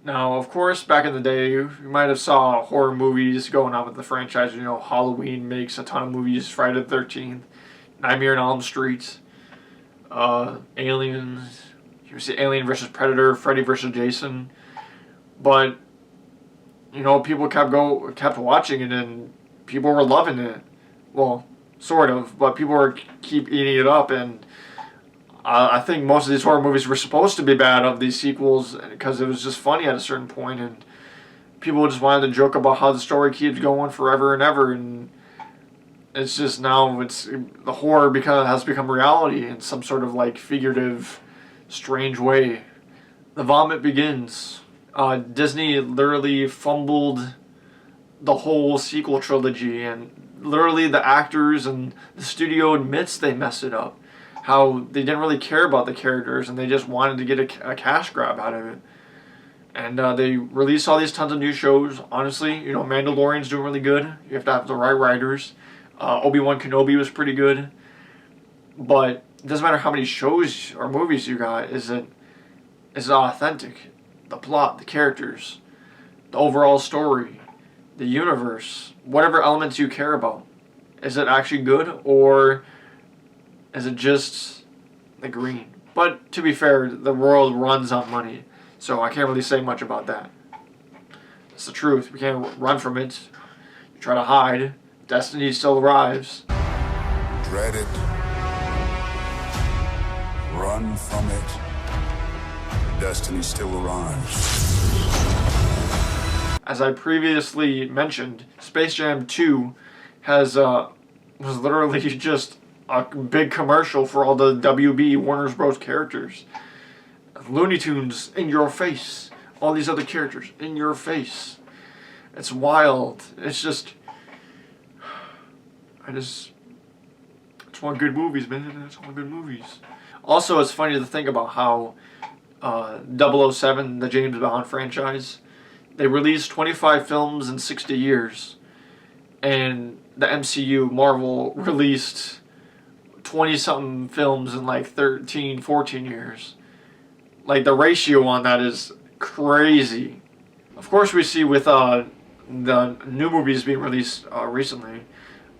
Now, of course, back in the day, you might have saw horror movies going on with the franchise. Halloween makes a ton of movies. Friday the 13th, Nightmare on Elm Street, Aliens. You see Alien versus Predator, Freddy versus Jason. But people kept watching it, and people were loving it. Well, sort of, but people were keep eating it up, and I think most of these horror movies were supposed to be bad of these sequels because it was just funny at a certain point, and people just wanted to joke about how the story keeps going forever and ever, and it's just now the horror has become reality in some sort of like figurative, strange way. The vomit begins. Disney literally fumbled the whole sequel trilogy, and literally the actors and the studio admits they messed it up. How they didn't really care about the characters and they just wanted to get a cash grab out of it. And they released all these tons of new shows. Honestly, Mandalorian's doing really good. You have to have the right writers. Obi-Wan Kenobi was pretty good. But it doesn't matter how many shows or movies you got. Is it authentic? The plot, the characters, the overall story, the universe, whatever elements you care about. Is it actually good, or is it just the green? But to be fair, the world runs on money, so I can't really say much about that. It's the truth. We can't run from it. You try to hide. Destiny still arrives. Dread it. Run from it. Destiny still arrives. As I previously mentioned, Space Jam 2 was literally just a big commercial for all the WB Warner Bros. Characters. Looney Tunes in your face. All these other characters in your face. It's wild. It's just... I just want good movies, man. I just want good movies. Also, it's funny to think about how 007, the James Bond franchise, they released 25 films in 60 years. And the MCU, Marvel, released 20-something films in like 13, 14 years. Like, the ratio on that is crazy. Of course, we see with the new movies being released recently.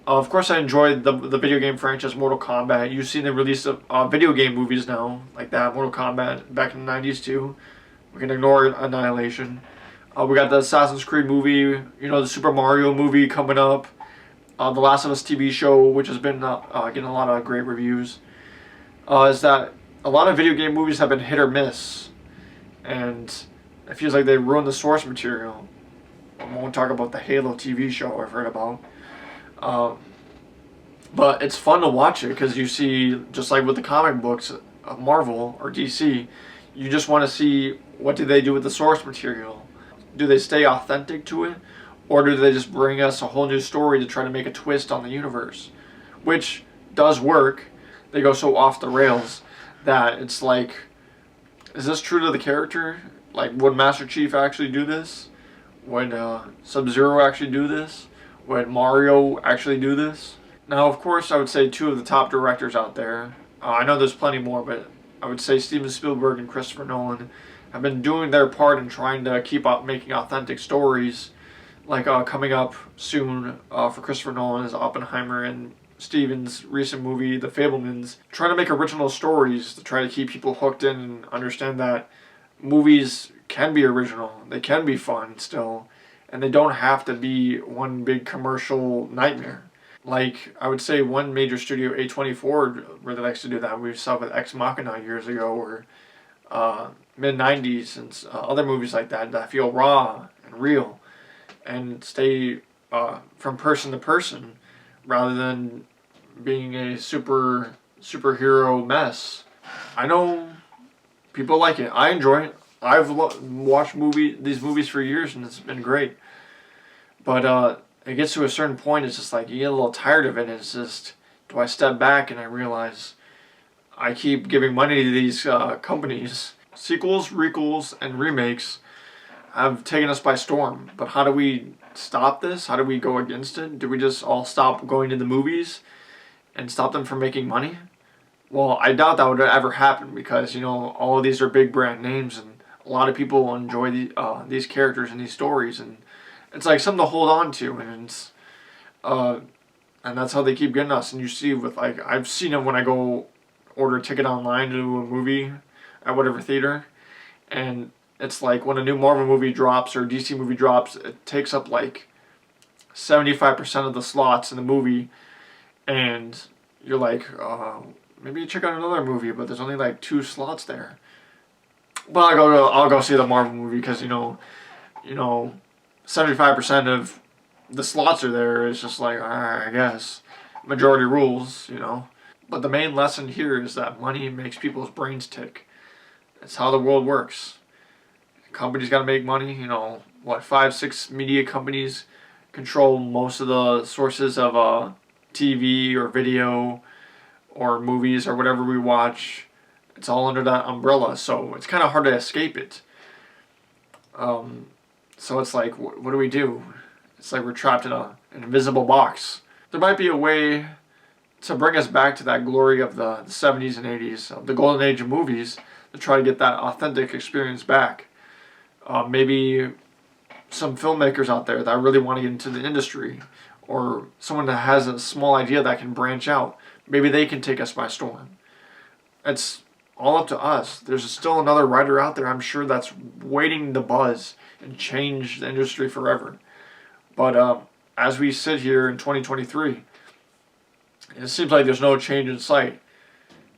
Of course, I enjoyed the video game franchise Mortal Kombat. You've seen the release of video game movies now, like that, Mortal Kombat, back in the 90s too. We can ignore Annihilation. We got the Assassin's Creed movie, the Super Mario movie coming up. The Last of Us TV show, which has been getting a lot of great reviews. Is that a lot of video game movies have been hit or miss. And it feels like they ruined the source material. I won't talk about the Halo TV show I've heard about. But it's fun to watch it because you see, just like with the comic books of Marvel or DC, you just want to see what did they do with the source material. Do they stay authentic to it? Or do they just bring us a whole new story to try to make a twist on the universe? Which does work. They go so off the rails that it's like, is this true to the character? Like, would Master Chief actually do this? Would Sub-Zero actually do this? Would Mario actually do this? Now, of course, I would say two of the top directors out there. I know there's plenty more, but I would say Steven Spielberg and Christopher Nolan have been doing their part in trying to keep up making authentic stories. Like coming up soon for Christopher Nolan is Oppenheimer, and Steven's recent movie, The Fabelmans, trying to make original stories to try to keep people hooked in and understand that movies can be original, they can be fun still, and they don't have to be one big commercial nightmare. Like, I would say one major studio, A24, really likes to do that. We saw with Ex Machina years ago, or mid-90s, and other movies like that feel raw and real, and stay from person to person, rather than being a superhero mess. I know people like it. I enjoy it. I've watched these movies for years, and it's been great. But it gets to a certain point, it's just like you get a little tired of it. And it's just, do I step back and I realize I keep giving money to these companies? Sequels, requels, and remakes have taken us by storm. But how do we stop this? How do we go against it? Do we just all stop going to the movies and stop them from making money? Well, I doubt that would ever happen because, all of these are big brand names, and a lot of people enjoy these characters and these stories, and it's like something to hold on to, and it's and that's how they keep getting us. And you see with like I've seen them when I go order a ticket online to a movie at whatever theater, and it's like when a new Marvel movie drops or DC movie drops, it takes up like 75% of the slots in the movie, and you're like, maybe check out another movie, but there's only like 2 slots there. But I'll go see the Marvel movie because you know, 75% of the slots are there. It's just like, I guess majority rules, you know. But the main lesson here is that money makes people's brains tick. It's how the world works. Companies got to make money. You know, what, 5, 6 media companies control most of the sources of TV or video or movies or whatever we watch. It's all under that umbrella, so it's kind of hard to escape it. So it's like, what do we do? It's like we're trapped in an invisible box. There might be a way to bring us back to that glory of the 70s and 80s, of the golden age of movies, to try to get that authentic experience back. Maybe some filmmakers out there that really want to get into the industry, or someone that has a small idea that can branch out. Maybe they can take us by storm. It's all up to us. There's still another writer out there, I'm sure, that's waiting to buzz and change the industry forever. But as we sit here in 2023, it seems like there's no change in sight.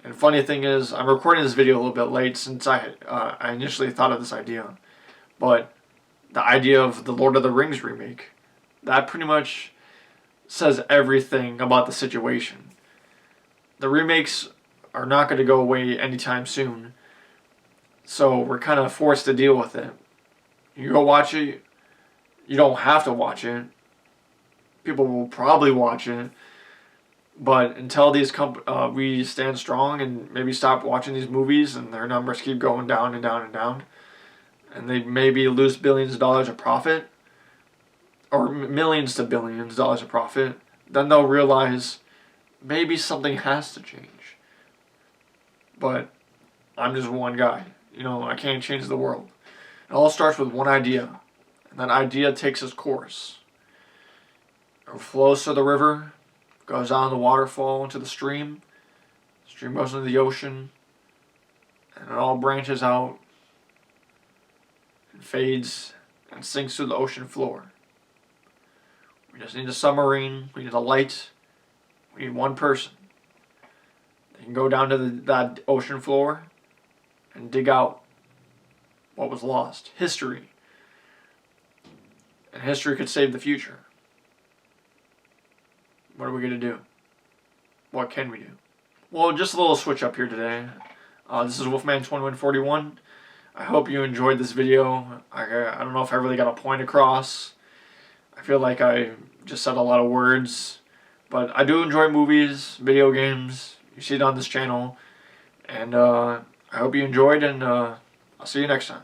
And funny thing is, I'm recording this video a little bit late since I initially thought of this idea. But the idea of the Lord of the Rings remake, that pretty much says everything about the situation. The remakes are not going to go away anytime soon, so we're kind of forced to deal with it. You go watch it, you don't have to watch it. People will probably watch it, but until these we stand strong and maybe stop watching these movies and their numbers keep going down and down and down, and they maybe lose billions of dollars of profit, or millions to billions of dollars of profit, then they'll realize maybe something has to change. But I'm just one guy. You know, I can't change the world. It all starts with one idea, and that idea takes its course. It flows to the river, goes down the waterfall into the stream goes into the ocean, and it all branches out and fades and sinks to the ocean floor. We just need a submarine, we need a light, we need one person. They can go down to that ocean floor and dig out what was lost. History. And history could save the future. What are we going to do? What can we do? Well, just a little switch up here today. This is WolfeManC&W. I hope you enjoyed this video. I don't know if I really got a point across. I feel like I just said a lot of words. But I do enjoy movies, video games. You see it on this channel. And I hope you enjoyed, and I'll see you next time.